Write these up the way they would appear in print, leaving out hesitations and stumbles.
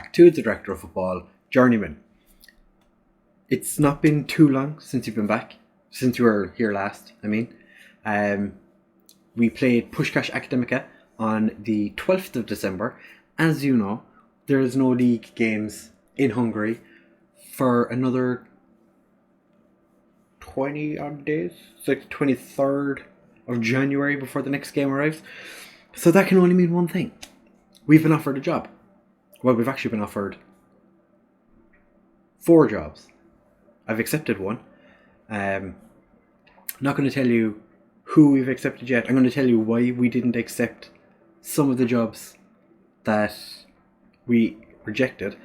back to the director of football, Journeyman. It's not been too long since you've been back, since you were here last, I mean. We played Puskás Akademika on the 12th of December. As you know, there is no league games in Hungary for another 20 odd days. It's like the 23rd of January before the next game arrives. So that can only mean one thing. We've been offered a job. Well, we've actually been offered 4 jobs. I've accepted one. Not going to tell you who we've accepted yet. I'm going to tell you why we didn't accept some of the jobs that we rejected.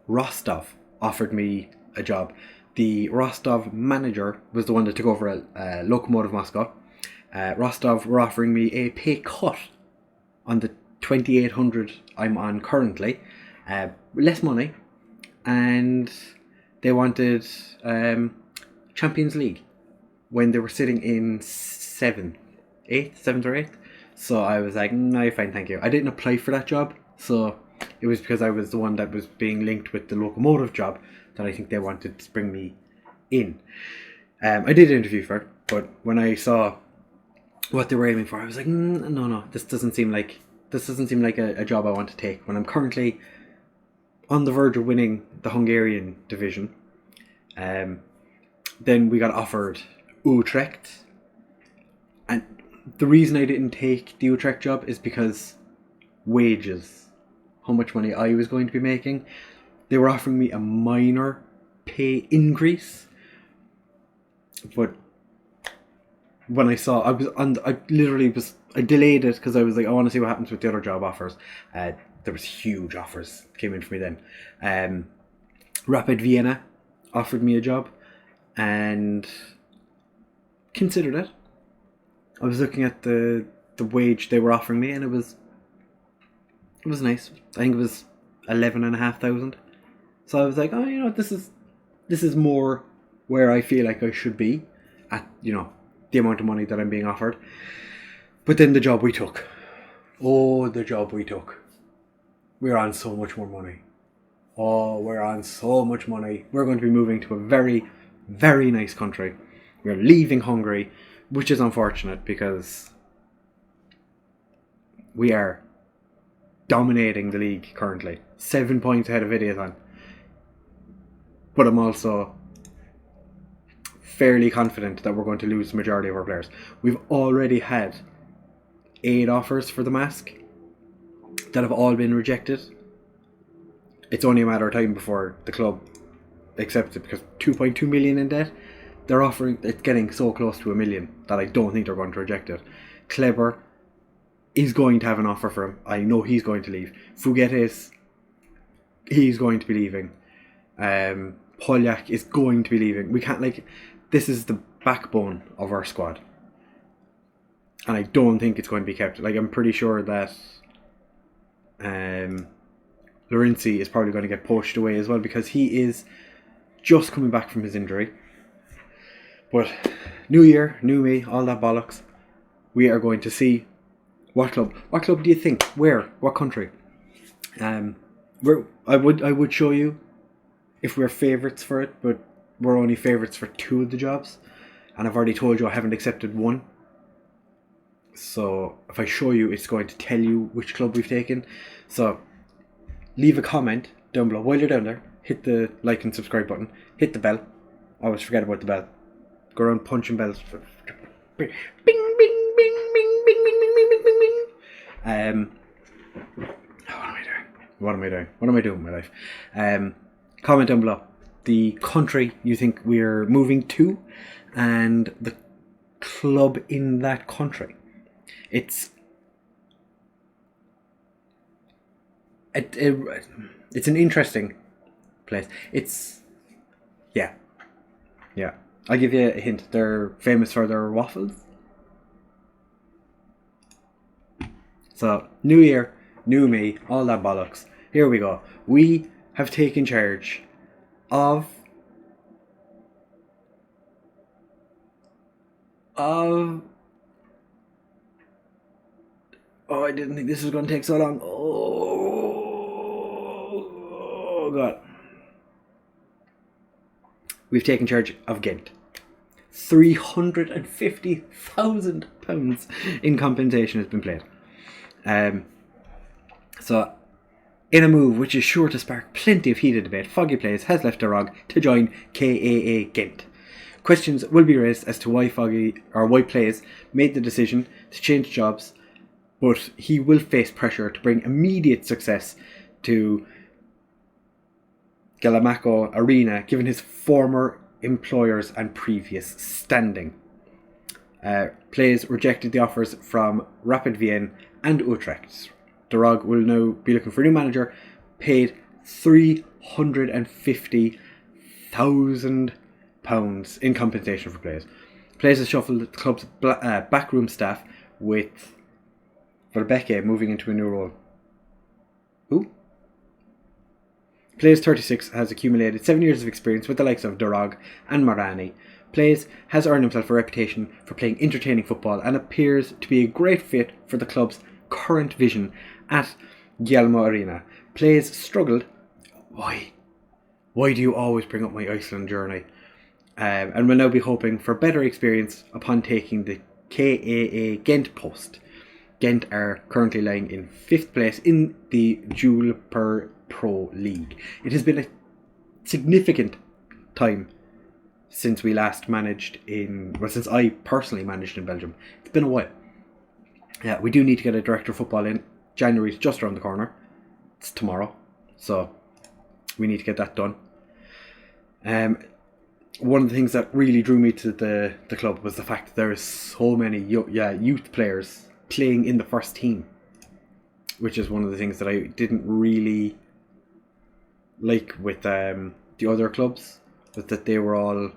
Rostov offered me a job. The Rostov manager was the one that took over at Lokomotiv Moscow. Rostov were offering me a pay cut on the 2,800 I'm on currently. Less money. And they wanted Champions League when they were sitting in 7th or 8th. So I was like, no, you're fine, thank you. I didn't apply for that job, so it was because I was the one that was being linked with the Lokomotiv job that I think they wanted to bring me in. I did interview for it, but when I saw what they were aiming for, I was like, no, this doesn't seem like a job I want to take when I'm currently on the verge of winning the Hungarian division. Then we got offered Utrecht, and the reason I didn't take the Utrecht job is because wages, how much money I was going to be making. They were offering me a minor pay increase, but when I saw, I delayed it because I was like, I want to see what happens with the other job offers. There was huge offers came in for me then. Rapid Vienna offered me a job and considered it. I was looking at the wage they were offering me, and it was nice. I think it was 11,500. So I was like, oh, this is more where I feel like I should be at, the amount of money that I'm being offered. But then the job we took. We're on so much more money. We're on so much money. We're going to be moving to a very, very nice country. We're leaving Hungary, which is unfortunate because we are dominating the league currently. 7 points ahead of Videoton. But I'm also fairly confident that we're going to lose the majority of our players. We've already had 8 offers for the mask that have all been rejected. It's only a matter of time before the club accepts it, because 2.2 million in debt, they're offering, it's getting so close to 1 million that I don't think they're going to reject it. Kleber is going to have an offer for him. I know he's going to leave. Fugetes, he's going to be leaving. Polyak is going to be leaving. We can't, this is the backbone of our squad. And I don't think it's going to be kept. I'm pretty sure that Lorenzi is probably going to get poached away as well, because he is just coming back from his injury. But new year, new me, all that bollocks. We are going to see what club. What club do you think? Where? What country? I would show you if we're favourites for it, but we're only favourites for 2 of the jobs, and I've already told you I haven't accepted one. So if I show you, it's going to tell you which club we've taken. So leave a comment down below. While you're down there, hit the like and subscribe button. Hit the bell. I always forget about the bell. Go around punching bells. Bing, bing, bing, bing, bing, bing, bing, bing, bing, bing. What am I doing with my life? Comment down below the country you think we're moving to and the club in that country. It's an interesting place. Yeah. I'll give you a hint. They're famous for their waffles. So, new year, new me, all that bollocks. Here we go. We have taken charge of I didn't think this was going to take so long. God. We've taken charge of Ghent. £350,000 in compensation has been paid. So, in a move which is sure to spark plenty of heated debate, Foggy Plays has left Dorogi to join KAA Ghent. Questions will be raised as to why Plays made the decision to change jobs, but he will face pressure to bring immediate success to Galamaco Arena, given his former employers and previous standing. Plays rejected the offers from Rapid Wien and Utrecht. Dorogi will now be looking for a new manager, paid £350,000 in compensation for Plays. Plays has shuffled the club's backroom staff, with Verbeke moving into a new role. Who? Plays 36 has accumulated 7 years of experience with the likes of Dorogi and Merani. Plays has earned himself a reputation for playing entertaining football and appears to be a great fit for the club's current vision at Guillermo Arena. Plays struggled. Why do you always bring up my Iceland journey? And will now be hoping for better experience upon taking the KAA Ghent post. Ghent are currently lying in 5th place in the Jupiler Pro League. It has been a significant time since we last managed since I personally managed in Belgium. It's been a while. Yeah, we do need to get a director of football in. January's just around the corner. It's tomorrow, so we need to get that done. One of the things that really drew me to the club was the fact that there is so many youth players playing in the first team, which is one of the things that I didn't really like with the other clubs, was that they were all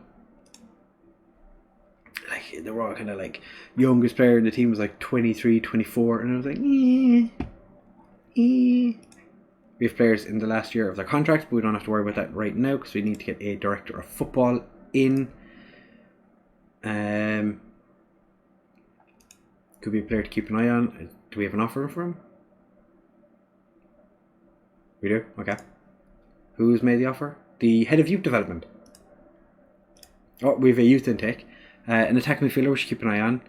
kind of like, youngest player in the team was like 23, 24, and I was like, We have players in the last year of their contracts, but we don't have to worry about that right now because we need to get a director of football in. Could be a player to keep an eye on. Do we have an offer for him? We do? Okay. Who's made the offer? The head of youth development. Oh, we have a youth intake. An attacking midfielder we should keep an eye on.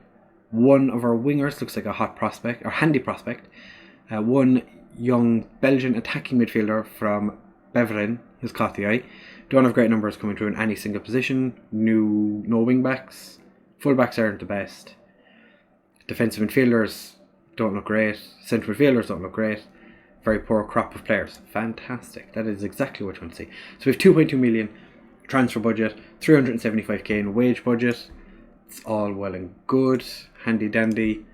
One of our wingers looks like a hot prospect, or handy prospect. One young Belgian attacking midfielder from Beveren has caught the eye. Don't have great numbers coming through in any single position. No wing backs. Full backs aren't the best. Defensive midfielders don't look great. Central midfielders don't look great. Very poor crop of players. Fantastic. That is exactly what you want to see. So we have 2.2 million transfer budget, 375k in wage budget. It's all well and good. Handy dandy.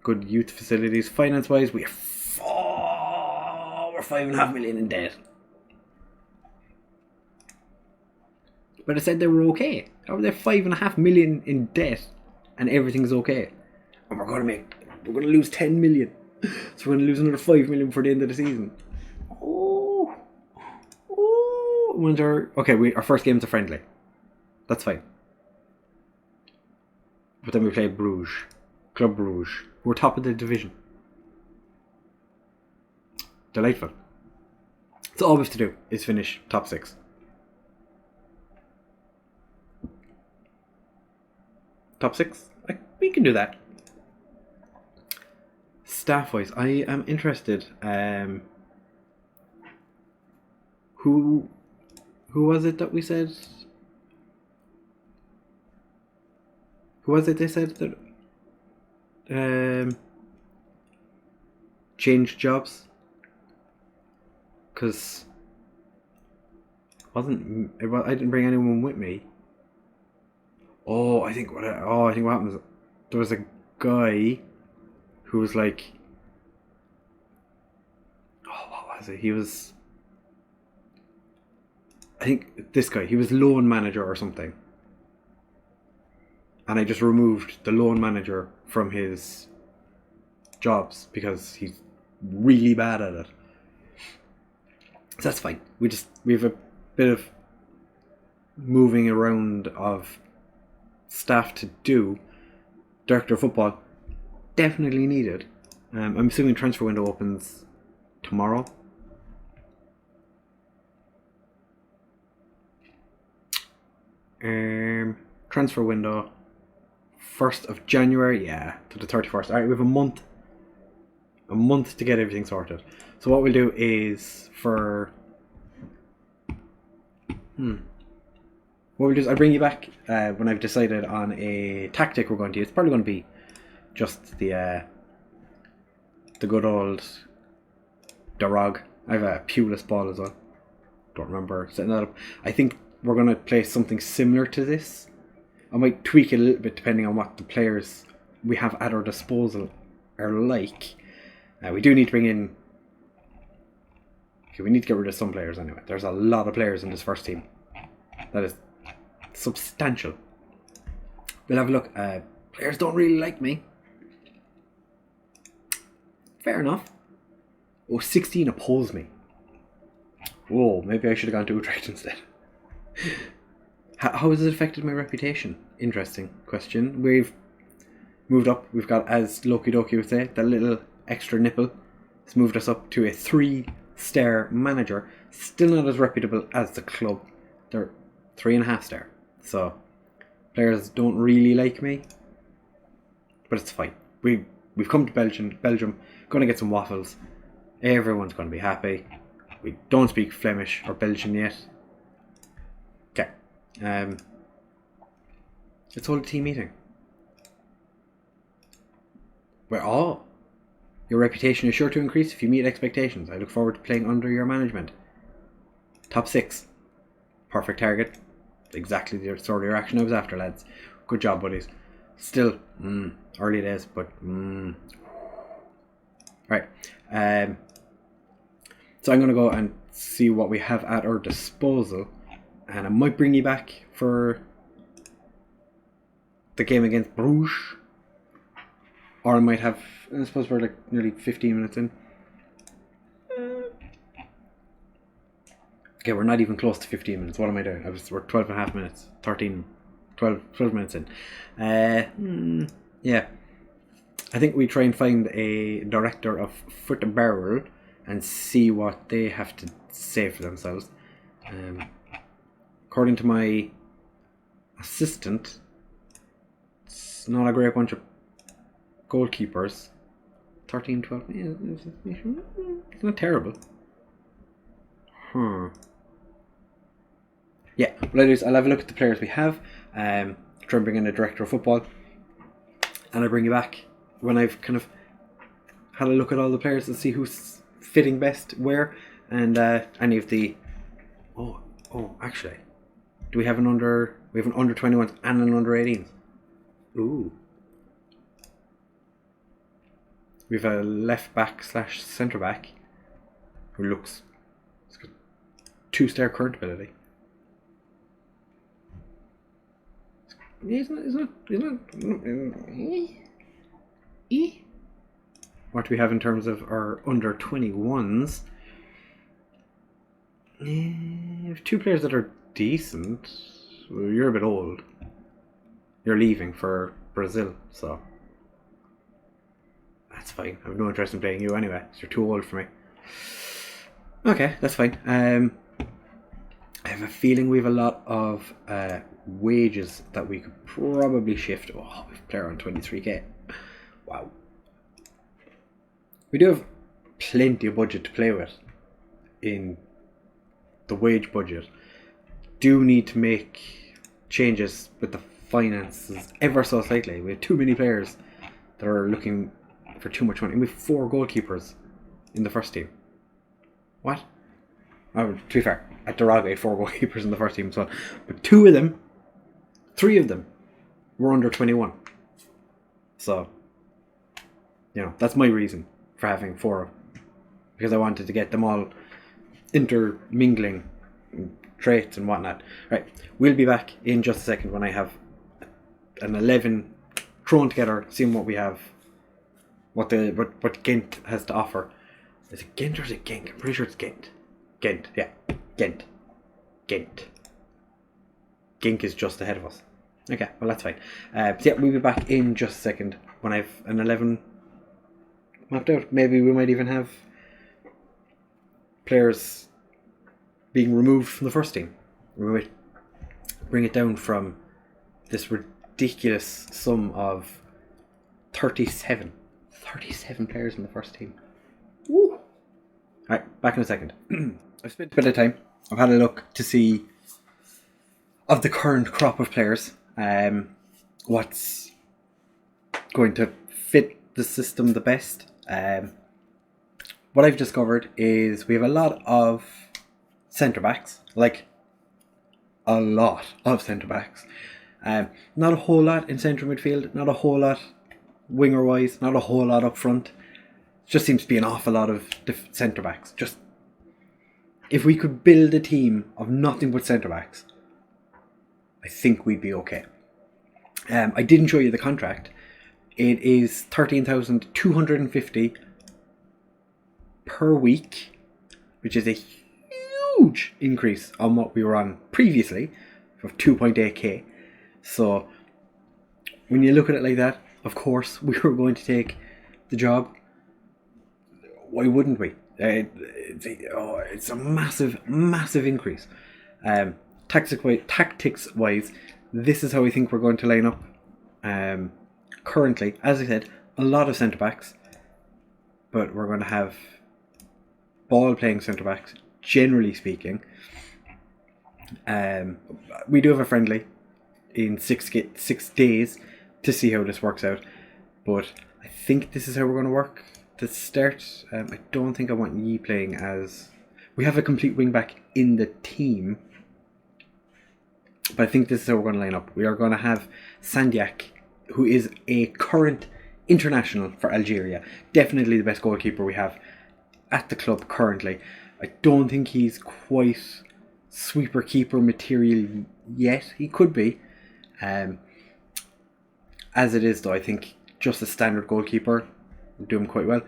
Good youth facilities. Finance wise, we're 5.5 million in debt. But I said they were okay. How are they 5.5 million in debt and everything's okay? And we're going to lose 10 million. So we're going to lose another 5 million for the end of the season. Our first game's a friendly. That's fine. But then we played Club Bruges. We're top of the division. Delightful. So all we have to do is finish top 6. Top 6? We can do that. Staff wise, I am interested. Who was it that we said? Who was it they said that changed jobs? Because I didn't bring anyone with me. I think what happened was there was a guy who was like, what was it? He was, I think this guy, he was loan manager or something. And I just removed the loan manager from his jobs because he's really bad at it. So that's fine. We have a bit of moving around of staff to do. Director of football, definitely needed. I'm assuming transfer window opens tomorrow. Transfer window 1st of January, to the 31st. Alright, we have a month to get everything sorted. So what we'll do is what we'll do is I'll bring you back when I've decided on a tactic we're going to use. It's probably going to be just the good old Dorog. I have a Pulis ball as well. Don't remember setting that up. I think we're going to play something similar to this. I might tweak it a little bit depending on what the players we have at our disposal are like. We do need to bring in... Okay, we need to get rid of some players anyway. There's a lot of players in this first team. That is substantial. We'll have a look. Players don't really like me. Fair enough. 16 oppose me. Whoa, maybe I should have gone to Utrecht instead. How has it affected my reputation? Interesting question. We've moved up. We've got, as Loki Doki would say, that little extra nipple. It's moved us up to a 3-star manager. Still not as reputable as the club. They're 3.5-star. So, players don't really like me. But it's fine. We've come to Belgium. Going to get some waffles. Everyone's going to be happy. We don't speak Flemish or Belgian yet. Okay. Let's hold a team meeting. Your reputation is sure to increase if you meet expectations. I look forward to playing under your management. Top 6. Perfect target. Exactly the sort of reaction I was after, lads. Good job, buddies. Still, early days, but right. So I'm going to go and see what we have at our disposal, and I might bring you back for the game against Bruges, or I might have, I suppose we're like nearly 15 minutes in. Okay, we're not even close to 15 minutes. What am I doing? We're 12 and a half minutes. 12 minutes in. Yeah. I think we try and find a director of football and see what they have to say for themselves. According to my assistant, it's not a great bunch of goalkeepers. 13, 12. It's not terrible. Yeah, what I'll do is I'll have a look at the players we have, try and bring in a director of football, and I'll bring you back when I've kind of had a look at all the players to see who's fitting best where, and any of the... Oh, actually, do we have an under... We have an under 21s and an under 18s. Ooh. We have a left back / centre back who looks... It's got 2-star current ability. Isn't it? What do we have in terms of our under 21s? We have 2 players that are decent. Well, you're a bit old. You're leaving for Brazil, so that's fine. I have no interest in playing you anyway, so you're too old for me. Okay, that's fine. I have a feeling we have a lot of wages that we could probably shift. Oh, we have a player on 23k. Wow. We do have plenty of budget to play with in the wage budget. Do need to make changes with the finances ever so slightly. We have too many players that are looking for too much money. We have 4 goalkeepers in the first team. What? Oh, to be fair, at Dorogi, 4 goalkeepers in the first team as well. But 3 of them were under 21. So, that's my reason for having 4. Because I wanted to get them all intermingling traits and whatnot. Right, we'll be back in just a second when I have an 11 thrown together, seeing what we have, what Ghent has to offer. Is it Ghent or is it Genk? I'm pretty sure it's Ghent. Ghent, yeah. Ghent. Genk is just ahead of us. Okay, well that's fine. So yeah, we'll be back in just a second when I've an 11 mapped out. Maybe we might even have players being removed from the first team. We might bring it down from this ridiculous sum of 37 players in the first team. Woo! Alright, back in a second. I've spent a bit of time. I've had a look to see of the current crop of players, what's going to fit the system the best. What I've discovered is we have a lot of centre backs, like a lot of centre backs. Not a whole lot in central midfield, not a whole lot winger wise, not a whole lot up front. Just seems to be an awful lot of centre backs. Just if we could build a team of nothing but centre backs, I think we'd be okay. I didn't show you the contract. It is 13,250 per week, which is a huge increase on what we were on previously of 2.8k. So when you look at it like that, of course we were going to take the job. Why wouldn't we? It's a massive increase. Tactics wise, this is how I think we're going to line up. Currently, as I said, a lot of centre backs, but we're going to have ball playing centre backs. Generally speaking, we do have a friendly in 6 days to see how this works out. But I think this is how we're going to work to start. I don't think I want Yi playing as... We have a complete wing back in the team, but I think this is how we're going to line up. We are going to have Sandiak, who is a current international for Algeria. Definitely the best goalkeeper we have at the club currently. I don't think he's quite sweeper keeper material yet. He could be. As it is though, I think just a standard goalkeeper will do him quite well.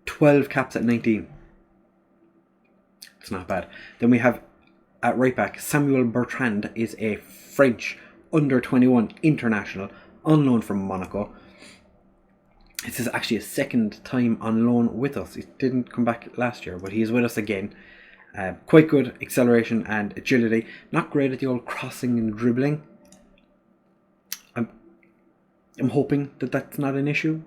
12 caps at 19. It's not bad. Then we have at right back, Samuel Bertrand is a French under-21 international on loan from Monaco. This is actually his second time on loan with us. He didn't come back last year, but he is with us again. Quite good acceleration and agility. Not great at the old crossing and dribbling. I'm hoping that that's not an issue.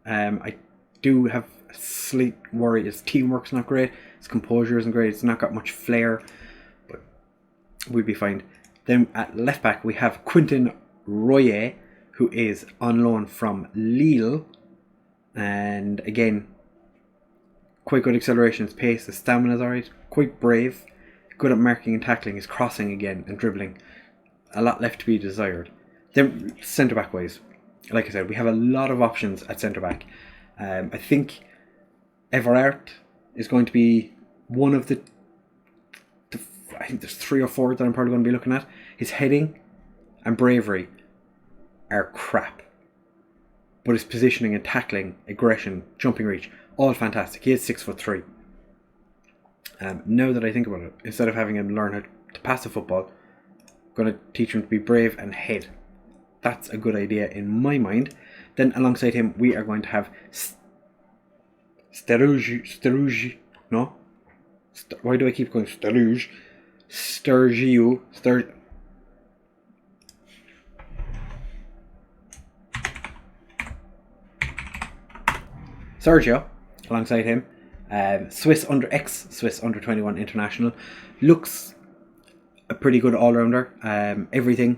I do have a slight worry. His teamwork's not great. His composure isn't great. It's not got much flair, but we'll be fine. Then at left back we have Quentin Royer, who is on loan from Lille, and again, quite good acceleration, his pace, his stamina is alright, quite brave, good at marking and tackling, his crossing again and dribbling. A lot left to be desired. Then centre back wise, like I said, we have a lot of options at centre back. I think Everard is going to be one of the I think there's 3 or 4 that I'm probably going to be looking at. His heading and bravery are crap, but his positioning and tackling, aggression, jumping reach, all fantastic. He is 6'3". Now that I think about it, instead of having him learn how to pass the football, I'm going to teach him to be brave and head. That's a good idea in my mind. Then alongside him, we are going to have Sturgiu. No? Why do I keep going Sturgiu? Sergio, alongside him, Swiss under 21 international, looks a pretty good all-rounder. Everything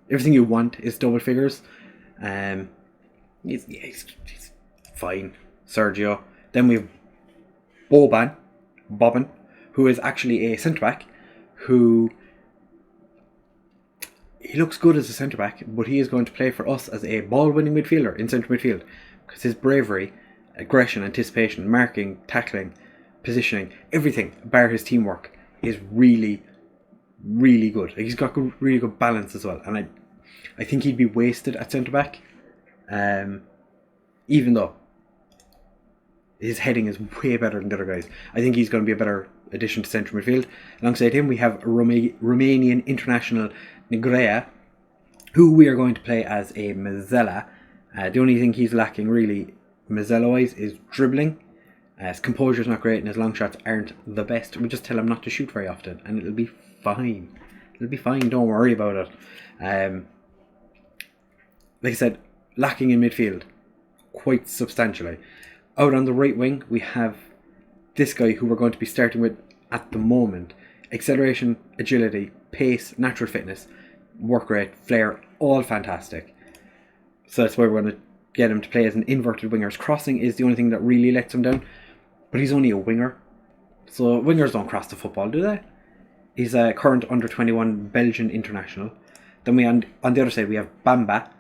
you want is double figures. He's fine, Sergio. Then we have Bobbin, who is actually a centre back, who he looks good as a centre back, but he is going to play for us as a ball-winning midfielder in centre midfield, because his bravery, aggression, anticipation, marking, tackling, positioning, everything bar his teamwork is really, really good. He's got really good balance as well, and I think he'd be wasted at centre back, even though his heading is way better than the other guys. I think he's going to be a better addition to central midfield. Alongside him we have Romanian international Negrea, who we are going to play as a Mezzala. The only thing he's lacking really Mezzala wise is dribbling. His composure is not great and his long shots aren't the best. We just tell him not to shoot very often and it'll be fine. It'll be fine. Don't worry about it. Like I said, lacking in midfield quite substantially. Out on the right wing, we have this guy who we're going to be starting with at the moment. Acceleration, agility, pace, natural fitness, work rate, flair, all fantastic. So that's why we're going to get him to play as an inverted winger. His crossing is the only thing that really lets him down, but he's only a winger. So wingers don't cross the football, do they? He's a current under-21 Belgian international. Then on the other side we have Bamba,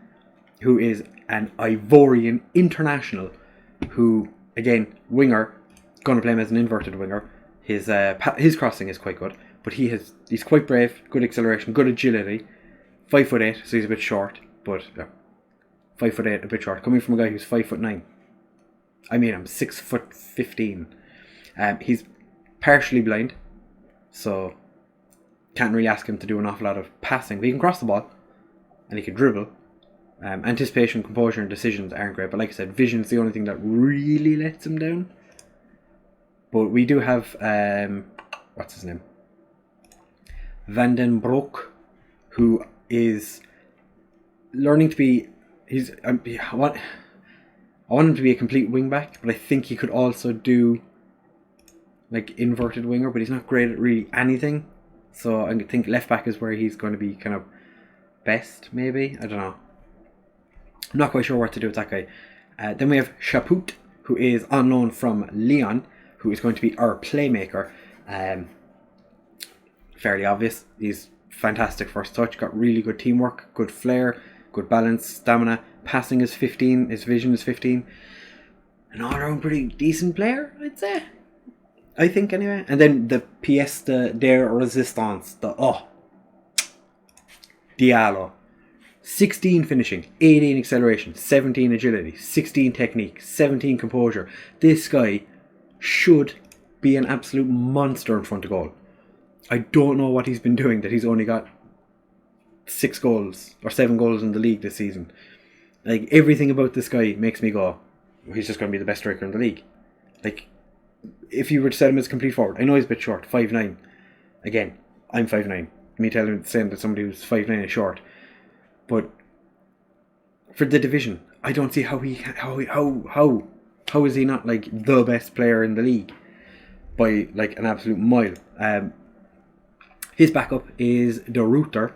who is an Ivorian international, who, again, winger, going to play him as an inverted winger. His crossing is quite good, but he's quite brave, good acceleration, good agility. 5'8", so he's a bit short, but 5'8", a bit short. Coming from a guy who's 5'9". I mean, I'm 6'15". He's partially blind, so can't really ask him to do an awful lot of passing. But he can cross the ball, and he can dribble. Anticipation, composure, and decisions aren't great, but like I said, vision's the only thing that really lets him down. But we do have what's his name? Van den Broek, who is learning to be. I want him to be a complete wing back, but I think he could also do like inverted winger, but he's not great at really anything. So I think left back is where he's going to be kind of best, maybe. I don't know. I'm not quite sure what to do with that guy. Then we have Chaput, who is on loan from Lyon, who is going to be our playmaker. Fairly obvious. He's fantastic first touch, got really good teamwork, good flair, good balance, stamina. Passing is 15, his vision is 15. An all-around pretty decent player, I'd say. I think, anyway. And then the pièce de résistance, Diallo. 16 finishing, 18 acceleration, 17 agility, 16 technique, 17 composure. This guy should be an absolute monster in front of goal. I don't know what he's been doing that he's only got 6 goals or 7 goals in the league this season. Like, everything about this guy makes me go, he's just going to be the best striker in the league. Like, if you were to set him as complete forward, I know he's a bit short, 5'9". Again, I'm 5'9". Me saying that somebody who's 5'9" is short. But for the division, I don't see how is he not like the best player in the league by like an absolute mile. His backup is De Ruyter,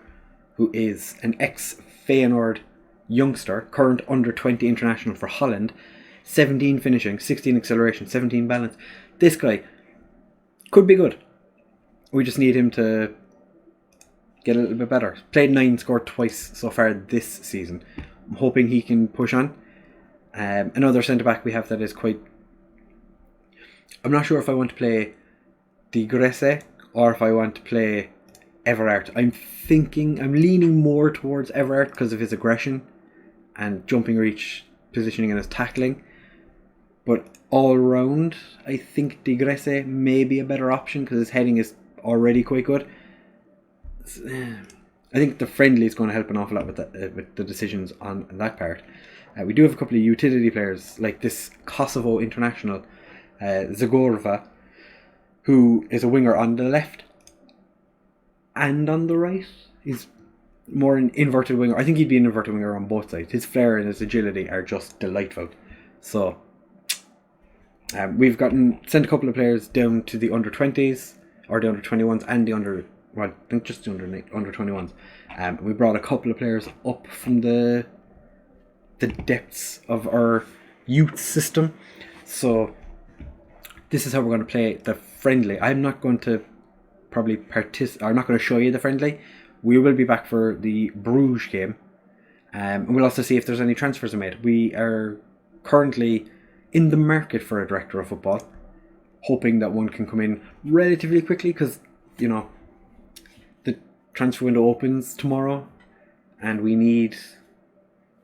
who is an ex-Feyenoord youngster, current under-20 international for Holland, 17 finishing, 16 acceleration, 17 balance. This guy could be good. We just need him to get a little bit better. Played 9, scored twice so far this season. I'm hoping he can push on. Another centre-back we have that is quite... I'm not sure if I want to play De Gresse or if I want to play Everard. I'm leaning more towards Everard because of his aggression and jumping reach, positioning and his tackling. But all round, I think De Gresse may be a better option because his heading is already quite good. I think the friendly is going to help an awful lot with the decisions on that part. We do have a couple of utility players like this Kosovo international Zagorova, who is a winger on the left and on the right. He's more an inverted winger. I think he'd be an inverted winger on both sides. His flair and his agility are just delightful. So we've sent a couple of players down to the under-20s or the under-21s and the I think just the under-21s. We brought a couple of players up from the depths of our youth system. So this is how we're going to play the friendly. I'm not going to probably I'm not going to show you the friendly. We will be back for the Bruges game. And we'll also see if there's any transfers made. We are currently in the market for a director of football, hoping that one can come in relatively quickly because, you know, the transfer window opens tomorrow and we need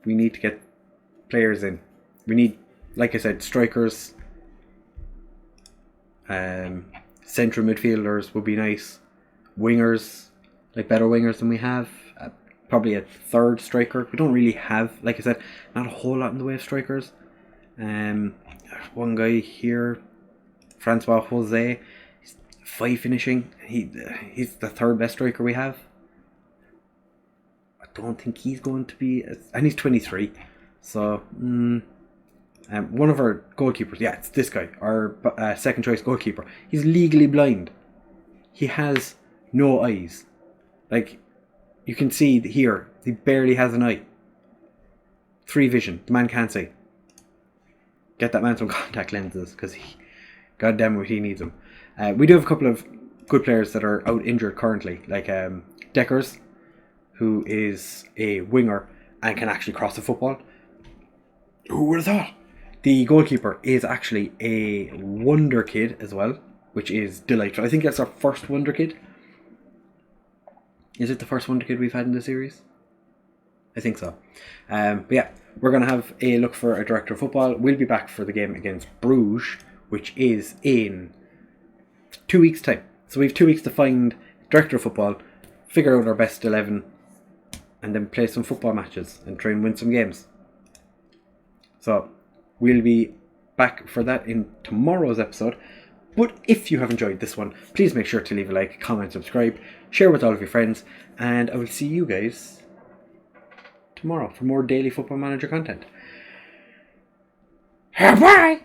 to get players in. We need, like I said, strikers, central midfielders would be nice, wingers, like better wingers than we have, probably a third striker. We don't really have, like I said, not a whole lot in the way of strikers. One guy here, Francois Jose, he's 5 finishing. He's the third best striker we have. I don't think he's going to be... And he's 23. So, one of our goalkeepers, yeah, it's this guy, our second choice goalkeeper. He's legally blind. He has no eyes. Like, you can see here, he barely has an eye. 3 vision. The man can't see. Get that man some contact lenses, because goddamn it, he needs them. We do have a couple of good players that are out injured currently, like Deckers, who is a winger and can actually cross the football. Who would have thought? The goalkeeper is actually a wonder kid as well, which is delightful. I think that's our first wonder kid. Is it the first wonder kid we've had in the series? I think so. But yeah, we're going to have a look for a director of football. We'll be back for the game against Bruges, which is in 2 weeks' time. So we have 2 weeks to find director of football, figure out our best 11, and then play some football matches and try and win some games. So we'll be back for that in tomorrow's episode. But if you have enjoyed this one, please make sure to leave a like, comment, subscribe, share with all of your friends, and I will see you guys tomorrow for more daily Football Manager content. Bye!